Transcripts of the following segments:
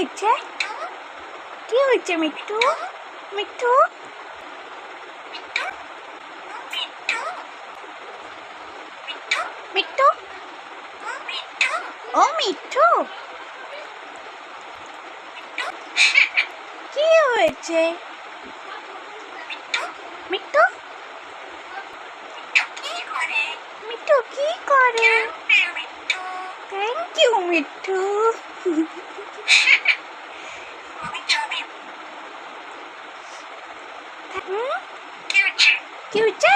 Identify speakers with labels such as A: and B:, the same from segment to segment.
A: হয়েছে? কি হয়েছে মিঠু? মিঠু মিঠু ও মিঠু, কি হয়েছে মিঠু? মিঠু কি করে? Thank you Mithu. কি হয়েছে?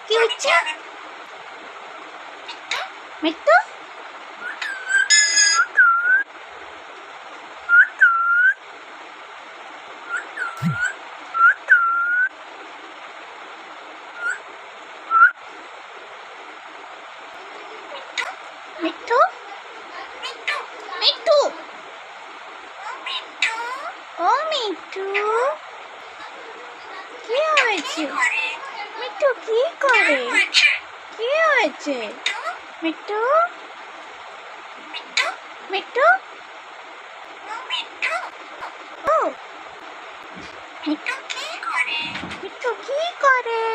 A: কি হচ্ছে মিঠু? মিঠু মিঠু ও মিঠু, কি হয়েছে? মিঠু কি করে? কি হয়েছে মিঠু? মিঠু ও মিঠু কি করে?